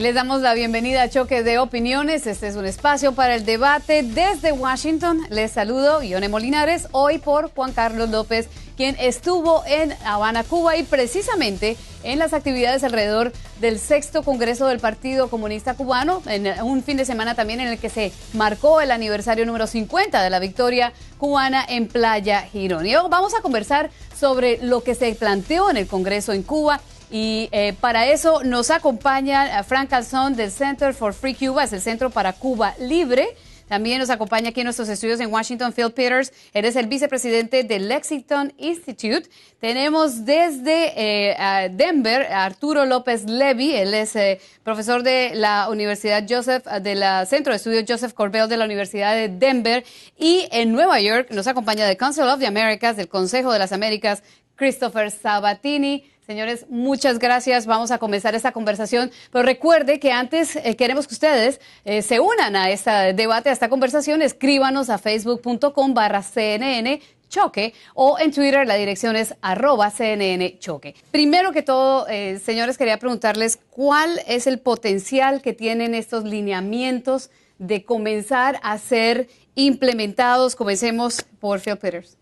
Y les damos la bienvenida a Choque de Opiniones. Este es un espacio para el debate. Desde Washington les saludo, Ione Molinares, hoy por Juan Carlos López, quien estuvo en Habana, Cuba, y precisamente en las actividades alrededor del 6º Congreso del Partido Comunista Cubano, en un fin de semana también en el que se marcó el aniversario número 50 de la victoria cubana en Playa Girón. Y hoy vamos a conversar sobre lo que se planteó en el Congreso en Cuba. Y para eso nos acompaña Frank Calzón del Center for Free Cuba, es el Centro para Cuba Libre. También nos acompaña aquí en nuestros estudios en Washington, Phil Peters, eres el vicepresidente del Lexington Institute. Tenemos desde Denver a Arturo López Levy, él es profesor de la Universidad del Centro de Estudios Joseph Corbell de la Universidad de Denver. Y en Nueva York nos acompaña del Council of the Americas, del Consejo de las Américas, Christopher Sabatini. Señores, muchas gracias. Vamos a comenzar esta conversación, pero recuerde que antes queremos que ustedes se unan a este debate, a esta conversación. Escríbanos a facebook.com/CNN Choque o en Twitter la dirección es @CNN Choque. Primero que todo, señores, quería preguntarles cuál es el potencial que tienen estos lineamientos de comenzar a ser implementados. Comencemos por Phil Peters.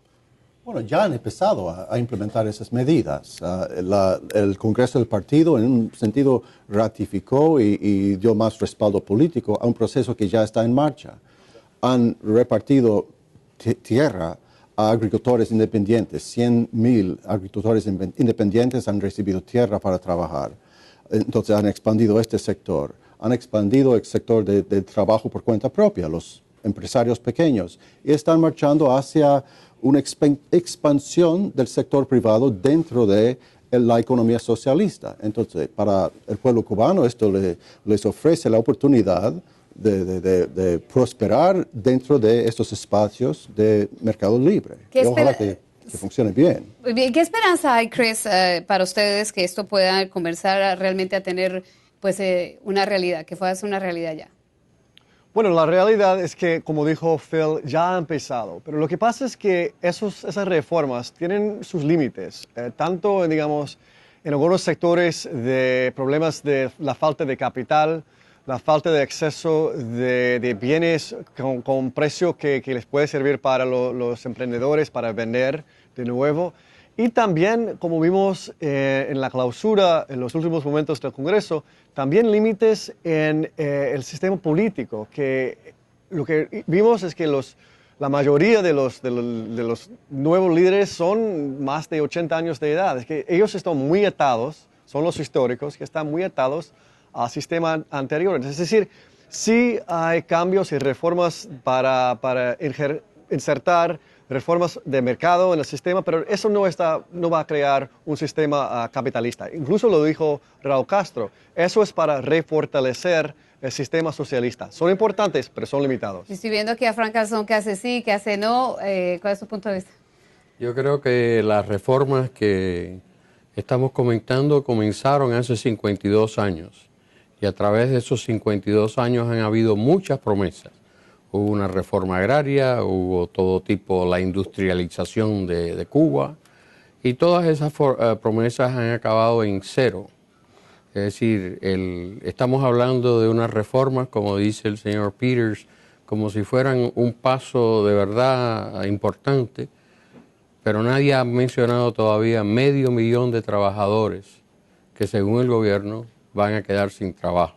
Bueno, ya han empezado a implementar esas medidas. El Congreso del Partido, en un sentido, ratificó y dio más respaldo político a un proceso que ya está en marcha. Han repartido tierra a agricultores independientes. 100,000 agricultores independientes han recibido tierra para trabajar. Entonces han expandido este sector. Han expandido el sector de trabajo por cuenta propia, los empresarios pequeños. Y están marchando hacia una expansión del sector privado dentro de la economía socialista. Entonces, para el pueblo cubano esto les ofrece la oportunidad de prosperar dentro de estos espacios de mercado libre. Y ojalá que funcione bien. ¿Qué esperanza hay, Chris, para ustedes que esto pueda comenzar realmente a tener una realidad, que pueda ser una realidad ya? Bueno, la realidad es que, como dijo Phil, ya ha empezado, pero lo que pasa es que esas reformas tienen sus límites, tanto, digamos, en algunos sectores de problemas de la falta de capital, la falta de acceso de bienes con precio que les puede servir para los emprendedores para vender de nuevo. Y también, como vimos en la clausura, en los últimos momentos del Congreso, también límites en el sistema político, que lo que vimos es que la mayoría de los nuevos líderes son más de 80 años de edad. Es que ellos están muy atados, son los históricos, que están muy atados al sistema anterior. Es decir, sí hay cambios y reformas para insertar reformas de mercado en el sistema, pero eso no va a crear un sistema capitalista. Incluso lo dijo Raúl Castro, eso es para refortalecer el sistema socialista. Son importantes, pero son limitados. Estoy viendo aquí a Frank Calzón que hace sí, que hace no. ¿Cuál es tu punto de vista? Yo creo que las reformas que estamos comentando comenzaron hace 52 años y a través de esos 52 años han habido muchas promesas. Hubo una reforma agraria, hubo todo tipo, la industrialización de Cuba, y todas esas promesas han acabado en cero. Es decir, estamos hablando de unas reformas, como dice el señor Peters, como si fueran un paso de verdad importante, pero nadie ha mencionado todavía 500,000 de trabajadores que según el gobierno van a quedar sin trabajo.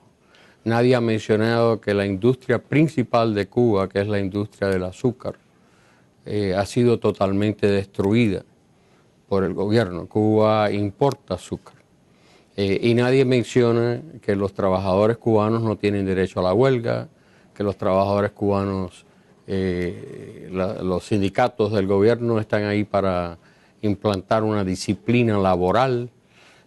Nadie ha mencionado que la industria principal de Cuba, que es la industria del azúcar, ha sido totalmente destruida por el gobierno. Cuba importa azúcar. Y nadie menciona que los trabajadores cubanos no tienen derecho a la huelga, que los trabajadores cubanos, los sindicatos del gobierno están ahí para implantar una disciplina laboral.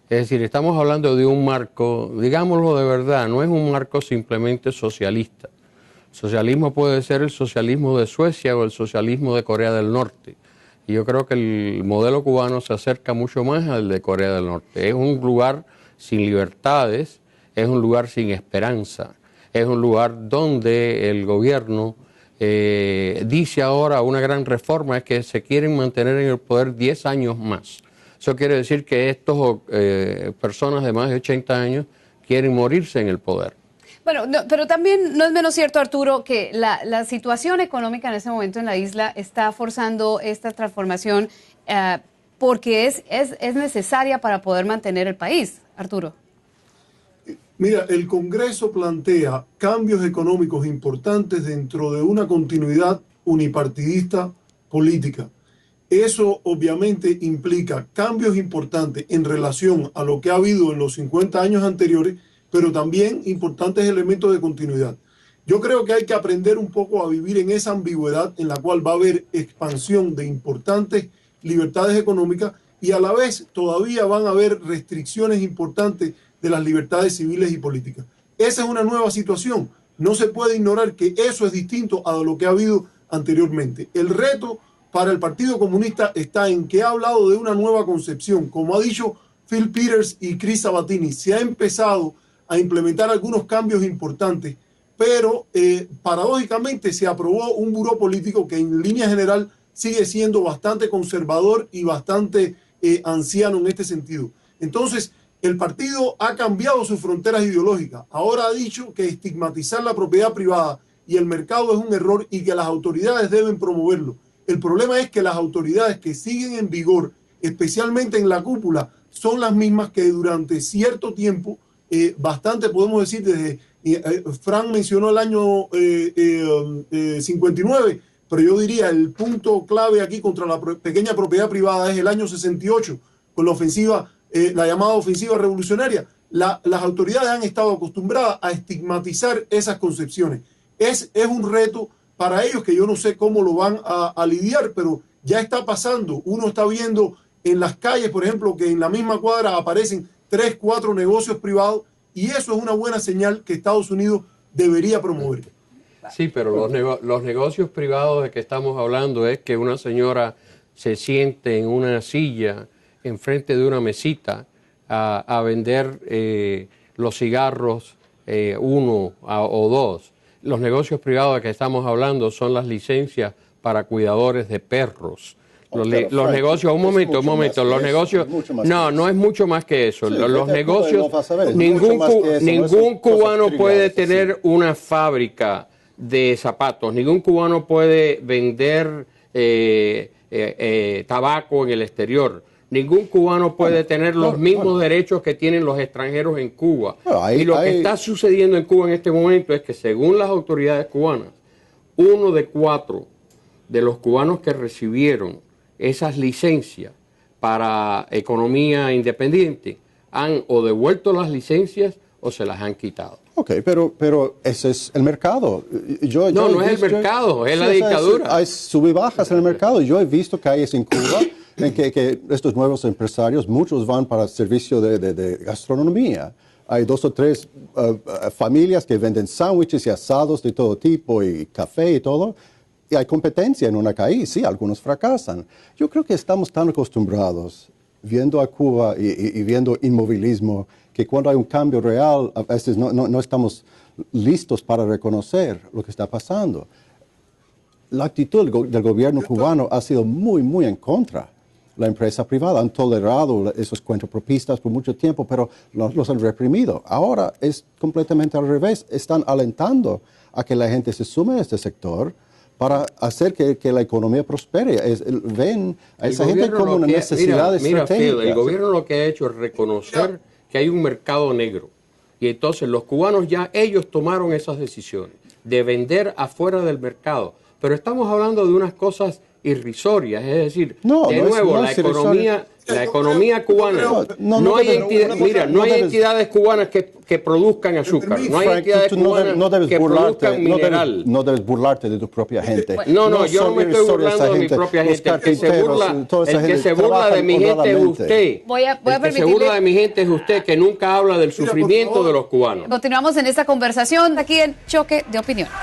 Es decir, estamos hablando de un marco, digámoslo de verdad, no es un marco simplemente socialista. Socialismo puede ser el socialismo de Suecia o el socialismo de Corea del Norte. Y yo creo que el modelo cubano se acerca mucho más al de Corea del Norte. Es un lugar sin libertades, es un lugar sin esperanza, es un lugar donde el gobierno dice ahora una gran reforma es que se quieren mantener en el poder 10 años más. Eso quiere decir que estas personas de más de 80 años quieren morirse en el poder. Bueno, pero también no es menos cierto, Arturo, que la situación económica en este momento en la isla está forzando esta transformación porque es necesaria para poder mantener el país, Arturo. Mira, el Congreso plantea cambios económicos importantes dentro de una continuidad unipartidista política. Eso obviamente implica cambios importantes en relación a lo que ha habido en los 50 años anteriores, pero también importantes elementos de continuidad. Yo creo que hay que aprender un poco a vivir en esa ambigüedad en la cual va a haber expansión de importantes libertades económicas y a la vez todavía van a haber restricciones importantes de las libertades civiles y políticas. Esa es una nueva situación. No se puede ignorar que eso es distinto a lo que ha habido anteriormente. El reto para el Partido Comunista está en que ha hablado de una nueva concepción. Como ha dicho Phil Peters y Chris Sabatini, se ha empezado a implementar algunos cambios importantes, pero paradójicamente se aprobó un buró político que en línea general sigue siendo bastante conservador y bastante anciano en este sentido. Entonces, el partido ha cambiado sus fronteras ideológicas. Ahora ha dicho que estigmatizar la propiedad privada y el mercado es un error y que las autoridades deben promoverlo. El problema es que las autoridades que siguen en vigor, especialmente en la cúpula, son las mismas que durante cierto tiempo, bastante podemos decir desde, Frank mencionó el año 59, pero yo diría el punto clave aquí contra la pequeña propiedad privada es el año 68, con la ofensiva, la llamada ofensiva revolucionaria. Las autoridades han estado acostumbradas a estigmatizar esas concepciones. Es un reto para ellos que yo no sé cómo lo van a lidiar, pero ya está pasando. Uno está viendo en las calles, por ejemplo, que en la misma cuadra aparecen 3, 4 negocios privados y eso es una buena señal que Estados Unidos debería promover. Sí, pero los negocios privados de que estamos hablando es que una señora se siente en una silla enfrente de una mesita a vender los cigarros uno o dos. Los negocios privados de que estamos hablando son las licencias para cuidadores de perros. Los negocios, un momento, los negocios, no es mucho más que eso. Los negocios, ningún cubano puede tener una fábrica de zapatos, ningún cubano puede vender tabaco en el exterior. Ningún cubano puede tener los mismos derechos que tienen los extranjeros en Cuba. Y lo que está sucediendo en Cuba en este momento es que, según las autoridades cubanas, 1 de 4 de los cubanos que recibieron esas licencias para economía independiente han o devuelto las licencias o se las han quitado. Ok, pero ese es el mercado. No es el mercado, es la dictadura. Hay sub y bajas en el mercado. Yo he visto calles en Cuba en que estos nuevos empresarios, muchos van para el servicio de gastronomía. Hay 2 o 3 familias que venden sándwiches y asados de todo tipo y café y todo. Y hay competencia en una calle, sí, algunos fracasan. Yo creo que estamos tan acostumbrados viendo a Cuba y viendo inmovilismo que cuando hay un cambio real, a veces no estamos listos para reconocer lo que está pasando. La actitud del gobierno cubano ha sido muy, muy en contra. La empresa privada han tolerado esos cuentapropistas por mucho tiempo, pero los han reprimido. Ahora es completamente al revés. Están alentando a que la gente se sume a este sector para hacer que la economía prospere. Ven a esa gente como una necesidad estratégica. Phil, el gobierno lo que ha hecho es reconocer que hay un mercado negro. Y entonces los cubanos ya, ellos tomaron esas decisiones de vender afuera del mercado. Pero estamos hablando de unas cosas irrisorias, es decir, la economía cubana, no hay entidades cubanas que produzcan azúcar, no hay entidades cubanas que produzcan mineral. No debes burlarte de tu propia gente. Yo no me estoy burlando de mi propia gente. El que se burla de mi gente es usted. El que se burla de mi gente es usted, que nunca habla del sufrimiento de los cubanos. Continuamos en esta conversación aquí en Choque de Opiniones.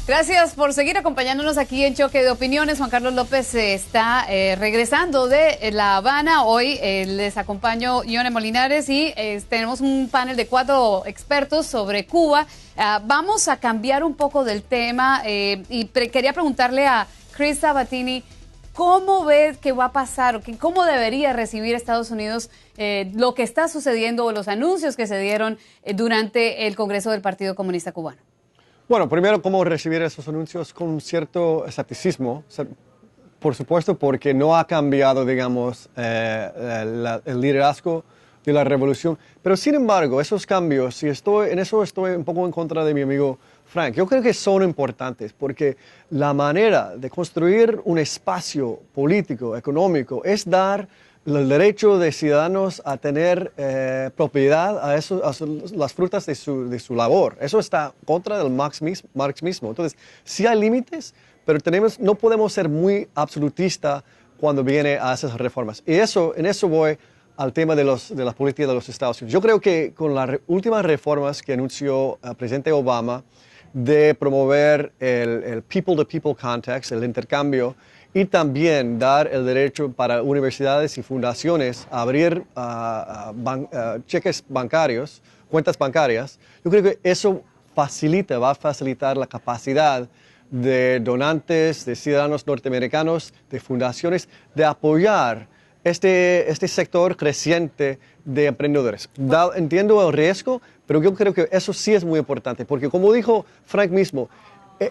Gracias por seguir acompañándonos aquí en Choque de Opiniones. Juan Carlos López está regresando de La Habana. Hoy les acompaño Ione Molinares y tenemos un panel de 4 expertos sobre Cuba. Vamos a cambiar un poco del tema y quería preguntarle a Chris Sabatini, ¿cómo ves que va a pasar? ¿Cómo debería recibir Estados Unidos lo que está sucediendo o los anuncios que se dieron durante el Congreso del Partido Comunista Cubano? Bueno, primero, cómo recibir esos anuncios con cierto escepticismo, por supuesto, porque no ha cambiado, digamos, el liderazgo de la revolución. Pero, sin embargo, esos cambios, en eso estoy un poco en contra de mi amigo Frank. Yo creo que son importantes porque la manera de construir un espacio político, económico, es dar el derecho de ciudadanos a tener propiedad a las frutas de su labor. Eso está contra del marxismo. Entonces, sí hay límites, pero no podemos ser muy absolutistas cuando viene a esas reformas. Y en eso voy al tema de la política de los Estados Unidos. Yo creo que con las últimas reformas que anunció el presidente Obama de promover el people-to-people context, el intercambio, y también dar el derecho para universidades y fundaciones a abrir cheques bancarios, cuentas bancarias. Yo creo que eso va a facilitar la capacidad de donantes, de ciudadanos norteamericanos, de fundaciones, de apoyar este sector creciente de emprendedores. Entiendo el riesgo, pero yo creo que eso sí es muy importante, porque como dijo Frank mismo,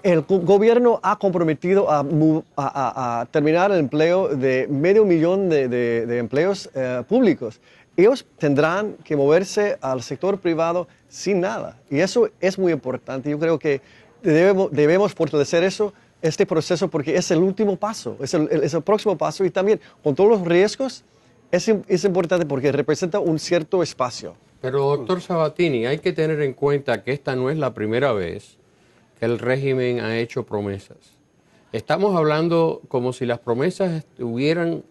el gobierno ha comprometido a terminar el empleo de 500,000 de empleos públicos. Ellos tendrán que moverse al sector privado sin nada. Y eso es muy importante. Yo creo que debemos fortalecer este proceso, porque es el último paso, es el próximo paso. Y también, con todos los riesgos, es importante porque representa un cierto espacio. Pero, doctor Sabatini, hay que tener en cuenta que esta no es la primera vez que el régimen ha hecho promesas. Estamos hablando como si las promesas estuvieran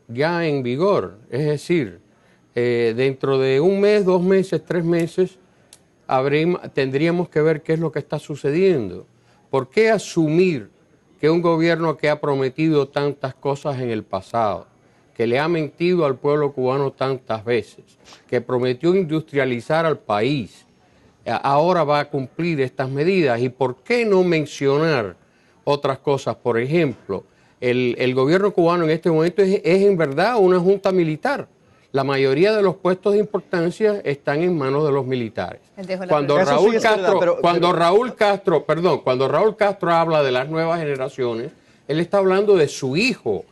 ya en vigor. Es decir, dentro de 1 mes, 2 meses, 3 meses, tendríamos que ver qué es lo que está sucediendo. ¿Por qué asumir que un gobierno que ha prometido tantas cosas en el pasado, que le ha mentido al pueblo cubano tantas veces, que prometió industrializar al país, ahora va a cumplir estas medidas? ¿Y por qué no mencionar otras cosas? Por ejemplo, el gobierno cubano en este momento es en verdad una junta militar. La mayoría de los puestos de importancia están en manos de los militares. Cuando Raúl Castro habla de las nuevas generaciones, él está hablando de su hijo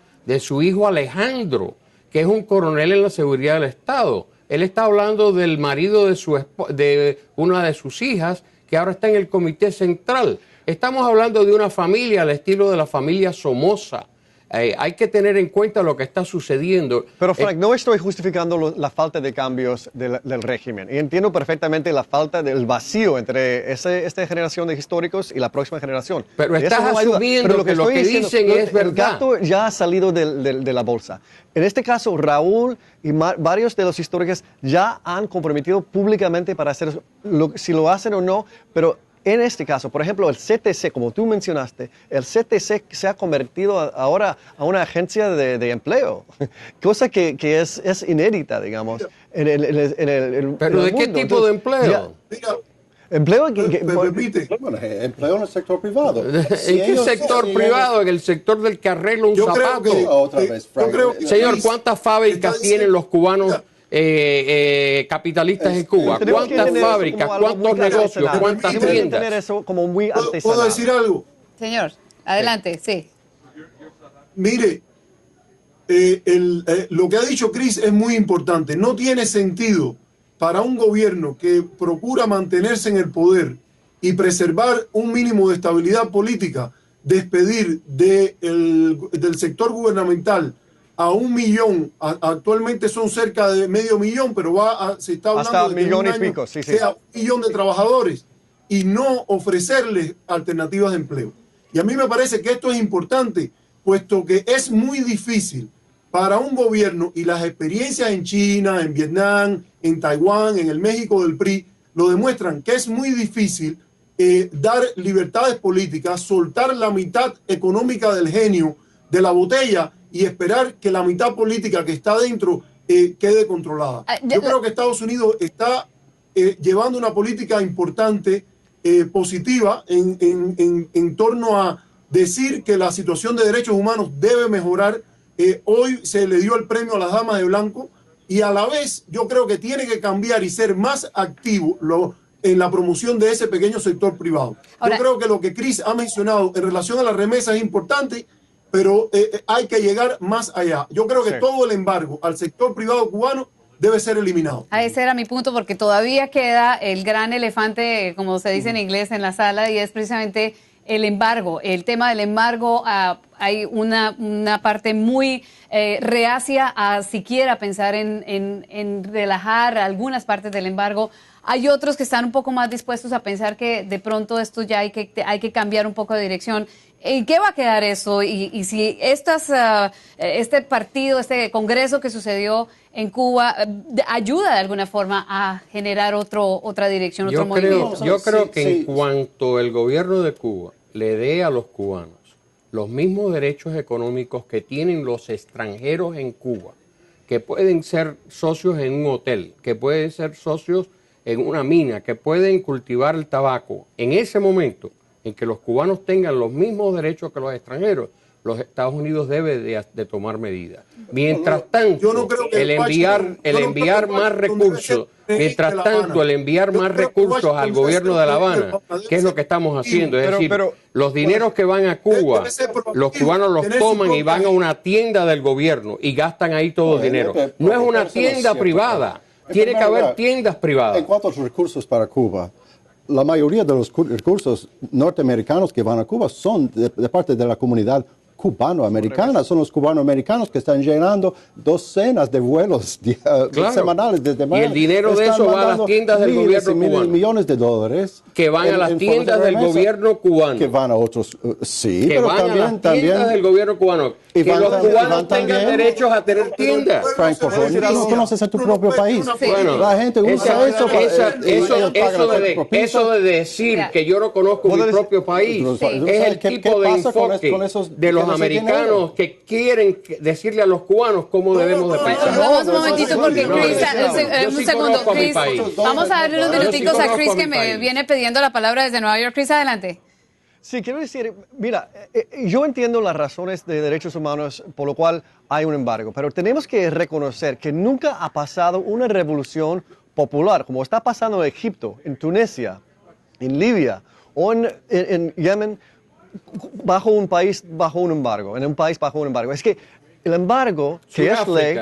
Alejandro, que es un coronel en la seguridad del Estado. Él está hablando del marido de una de sus hijas, que ahora está en el Comité Central. Estamos hablando de una familia al estilo de la familia Somoza. Hay que tener en cuenta lo que está sucediendo. Pero, Frank, no estoy justificando la falta de cambios del régimen. Y entiendo perfectamente la falta del vacío entre esta generación de históricos y la próxima generación. Pero estás asumiendo que lo que dicen es verdad. El gato ya ha salido de la bolsa. En este caso, Raúl y varios de los históricos ya han comprometido públicamente para hacer si lo hacen o no, pero en este caso, por ejemplo, el CTC, como tú mencionaste, el CTC se ha convertido ahora a una agencia de empleo, cosa que es inédita, digamos. ¿Pero de qué tipo de empleo? Empleo me permite. Bueno, empleo en el sector privado. ¿En qué sector privado? En el sector del que arregla un zapato. Señor, ¿cuántas fábricas tienen los cubanos capitalistas en Cuba? ¿Cuántas fábricas? ¿Cuántos negocios? ¿Cuántas tiendas? Tener eso como muy artesanal. ¿Puedo decir algo? Señor, adelante, sí. Mire, lo que ha dicho Chris es muy importante. No tiene sentido para un gobierno que procura mantenerse en el poder y preservar un mínimo de estabilidad política, despedir del sector gubernamental a 1 millón, actualmente son cerca de 500,000, pero se está hablando hasta de 1,000,000 y pico, sí. Sea 1 millón de trabajadores y no ofrecerles alternativas de empleo. Y a mí me parece que esto es importante, puesto que es muy difícil para un gobierno, y las experiencias en China, en Vietnam, en Taiwán, en el México del PRI, lo demuestran, que es muy difícil dar libertades políticas, soltar la mitad económica del genio de la botella y esperar que la mitad política que está dentro quede controlada. Yo creo que Estados Unidos está llevando una política importante, positiva, en torno a decir que la situación de derechos humanos debe mejorar. Hoy se le dio el premio a las damas de blanco y a la vez yo creo que tiene que cambiar y ser más activo en la promoción de ese pequeño sector privado. Ahora, yo creo que lo que Chris ha mencionado en relación a las remesas es importante, pero hay que llegar más allá. Yo creo que todo el embargo al sector privado cubano debe ser eliminado. Ese era mi punto, porque todavía queda el gran elefante, como se dice en inglés, en la sala, y es precisamente el embargo. El tema del embargo, hay una parte muy reacia a siquiera pensar en relajar algunas partes del embargo. Hay otros que están un poco más dispuestos a pensar que de pronto esto ya hay que cambiar un poco de dirección. ¿En qué va a quedar eso? Y si este partido, este congreso que sucedió en Cuba ayuda de alguna forma a generar otra dirección, otro movimiento. Yo creo que en cuanto el gobierno de Cuba le dé a los cubanos los mismos derechos económicos que tienen los extranjeros en Cuba, que pueden ser socios en un hotel, que pueden ser socios en una mina, que pueden cultivar el tabaco, en ese momento en que los cubanos tengan los mismos derechos que los extranjeros, los Estados Unidos debe de tomar medidas. Mientras tanto, el enviar más recursos al gobierno de La Habana, que es lo que estamos haciendo, es decir, los dineros que van a Cuba, los cubanos los toman y van a una tienda del gobierno y gastan ahí todo el dinero. No es una tienda privada, tiene que haber tiendas privadas. En cuanto a los recursos para Cuba, la mayoría de los recursos norteamericanos que van a Cuba son de parte de la comunidad cubano-americana. Son los cubano-americanos que están llenando docenas de vuelos semanales desde mayo. Y el dinero de eso va a las tiendas del gobierno cubano. Millones de dólares. Que van a las tiendas del gobierno cubano. Que van a otros, sí, que pero van también, a las tiendas del gobierno cubano. Que los cubanos tengan derechos a tener tiendas. Frank, por favor, tú no conoces a tu propio país. Bueno, la gente usa eso de decir que yo no conozco mi propio país es el tipo de enfoque de los americanos que quieren decirle a los cubanos cómo debemos de pensar. Vamos un momentito porque Chris, un segundo, Chris, vamos a darle unos minuticos a Chris que me viene pidiendo la palabra desde Nueva York. Chris, adelante. Sí, quiero decir, mira, yo entiendo las razones de derechos humanos por lo cual hay un embargo, pero tenemos que reconocer que nunca ha pasado una revolución popular como está pasando en Egipto, en Tunisia, en Libia o en Yemen, bajo un país bajo un embargo, en un país bajo un embargo. Es que el embargo que es ley,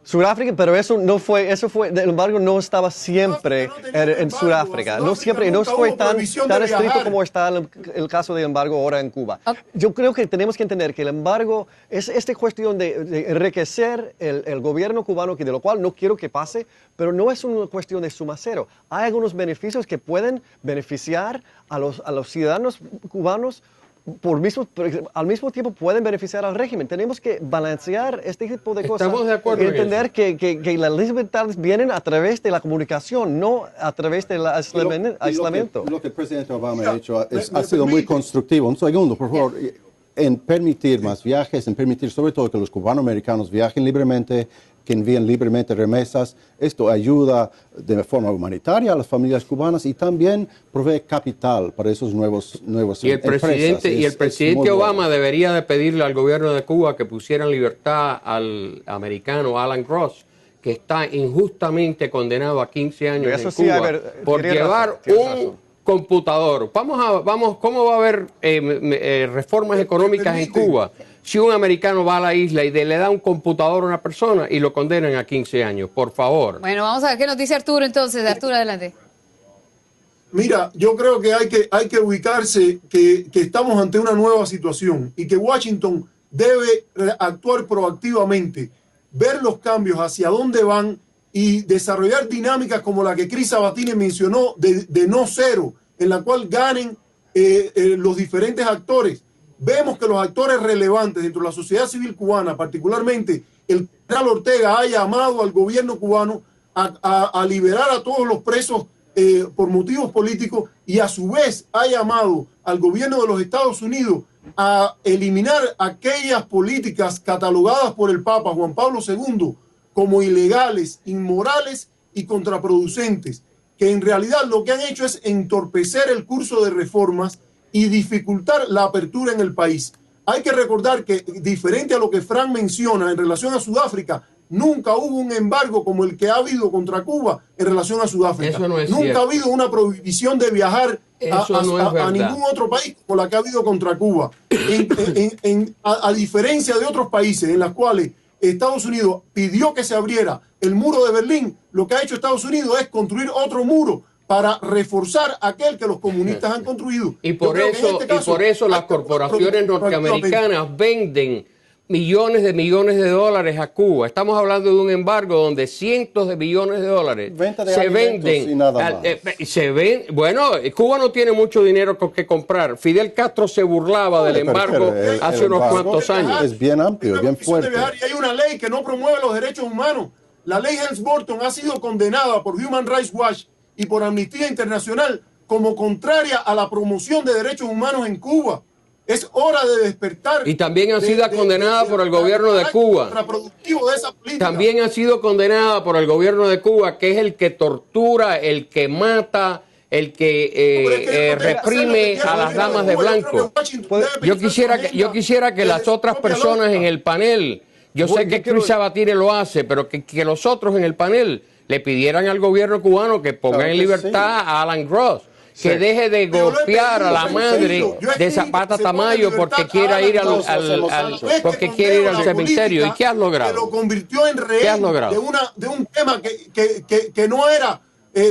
Sudáfrica, pero el embargo no estaba siempre en Sudáfrica, no siempre, no fue tan estricto como está el caso del embargo ahora en Cuba. Yo creo que tenemos que entender que el embargo es esta cuestión de enriquecer el gobierno cubano, de lo cual no quiero que pase, pero no es una cuestión de suma cero. Hay algunos beneficios que pueden beneficiar a los ciudadanos cubanos, al mismo tiempo pueden beneficiar al régimen. Tenemos que balancear este tipo de cosas. Estamos de acuerdo y entender que las libertades vienen a través de la comunicación, no a través del aislamiento. Lo que el presidente Obama ha hecho ha sido muy constructivo. Un segundo, por favor. En permitir más viajes, en permitir sobre todo que los cubanos-americanos viajen libremente, que envíen libremente remesas. Esto ayuda de forma humanitaria a las familias cubanas y también provee capital para esos nuevos y el presidente Obama debería de pedirle al gobierno de Cuba que pusiera en libertad al americano Alan Gross, que está injustamente condenado a 15 años en Cuba por llevar un computador. ¿Cómo va a haber reformas económicas en Cuba si un americano va a la isla y le da un computador a una persona y lo condenan a 15 años? Por favor. Bueno, vamos a ver qué nos dice Arturo entonces. Arturo, adelante. Mira, yo creo que hay que ubicarse que estamos ante una nueva situación y que Washington debe actuar proactivamente, ver los cambios, hacia dónde van y desarrollar dinámicas como la que Chris Sabatini mencionó de no cero, en la cual ganen los diferentes actores. Vemos que los actores relevantes dentro de la sociedad civil cubana, particularmente el general Ortega, ha llamado al gobierno cubano a liberar a todos los presos por motivos políticos, y a su vez ha llamado al gobierno de los Estados Unidos a eliminar aquellas políticas catalogadas por el Papa Juan Pablo II como ilegales, inmorales y contraproducentes, que en realidad lo que han hecho es entorpecer el curso de reformas y dificultar la apertura en el país. Hay que recordar que, diferente a lo que Frank menciona en relación a Sudáfrica, nunca hubo un embargo como el que ha habido contra Cuba en relación a Sudáfrica. Eso no es nunca cierto. ha habido una prohibición de viajar a ningún otro país como la que ha habido contra Cuba. A diferencia de otros países en los cuales Estados Unidos pidió que se abriera el muro de Berlín, lo que ha hecho Estados Unidos es construir otro muro para reforzar aquel que los comunistas han construido. Y por eso las corporaciones norteamericanas venden millones de dólares a Cuba. Estamos hablando de un embargo donde cientos de millones de dólares se venden. Bueno, Cuba no tiene mucho dinero con que comprar. Fidel Castro se burlaba del embargo hace unos cuantos años. Es bien amplio, bien fuerte. Y hay una ley que no promueve los derechos humanos. La ley Helms-Burton ha sido condenada por Human Rights Watch y por Amnistía Internacional como contraria a la promoción de derechos humanos en Cuba. Es hora de despertar. Y también ha sido condenada por el gobierno de Cuba. También ha sido condenada por el gobierno de Cuba, que es el que tortura, el que mata, el que reprime a las damas de blanco. Yo quisiera que las otras personas en el panel, yo sé que Chris Sabatini lo hace, pero que los otros en el panel le pidieran al gobierno cubano que ponga en libertad a Alan Gross. Que deje de golpear a la madre de Zapata Tamayo porque quiere ir al cementerio. ¿Y qué has logrado? Que lo convirtió en rehén de un tema que no era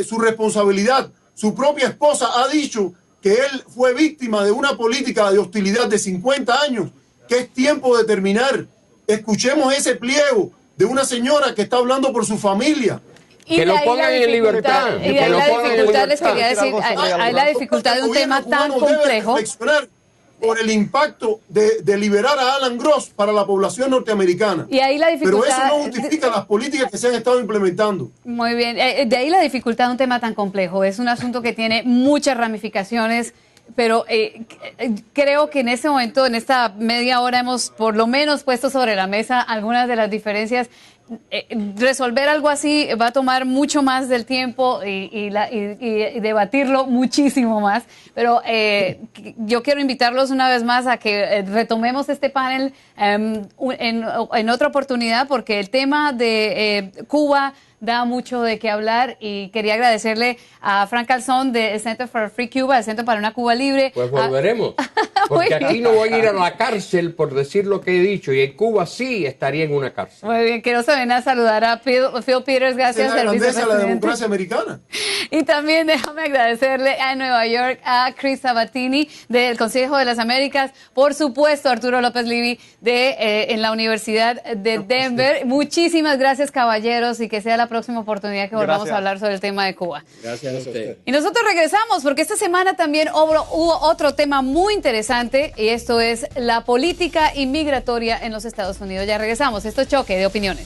su responsabilidad. Su propia esposa ha dicho que él fue víctima de una política de hostilidad de 50 años, que es tiempo de terminar. Escuchemos ese pliego de una señora que está hablando por su familia. Que lo pongan en libertad. Y ahí la dificultad, les quería decir, hay la dificultad de un tema tan complejo. Por el impacto de liberar a Alan Gross para la población norteamericana. Y ahí la dificultad, pero eso no justifica las políticas que se han estado implementando. Muy bien. De ahí la dificultad de un tema tan complejo. Es un asunto que tiene muchas ramificaciones. Pero creo que en este momento, en esta media hora, hemos por lo menos puesto sobre la mesa algunas de las diferencias. Resolver algo así va a tomar mucho más del tiempo y debatirlo muchísimo más. Pero yo quiero invitarlos una vez más a que retomemos este panel en otra oportunidad, porque el tema de Cuba da mucho de qué hablar, y quería agradecerle a Frank Calzón del Center for Free Cuba, el Centro para una Cuba Libre. Pues volveremos, porque aquí no voy a ir a la cárcel por decir lo que he dicho, y en Cuba sí estaría en una cárcel. Muy bien, quiero también a saludar a Phil Peters, gracias al vicepresidente. La democracia americana. Y también déjame agradecerle a Nueva York a Chris Sabatini del Consejo de las Américas, por supuesto Arturo López Livi en la Universidad de Denver. Muchísimas gracias, caballeros, y que sea la próxima oportunidad que volvamos a hablar sobre el tema de Cuba. Gracias a usted. Y nosotros regresamos porque esta semana también hubo otro tema muy interesante, y esto es la política inmigratoria en los Estados Unidos. Ya regresamos. Esto es Choque de Opiniones.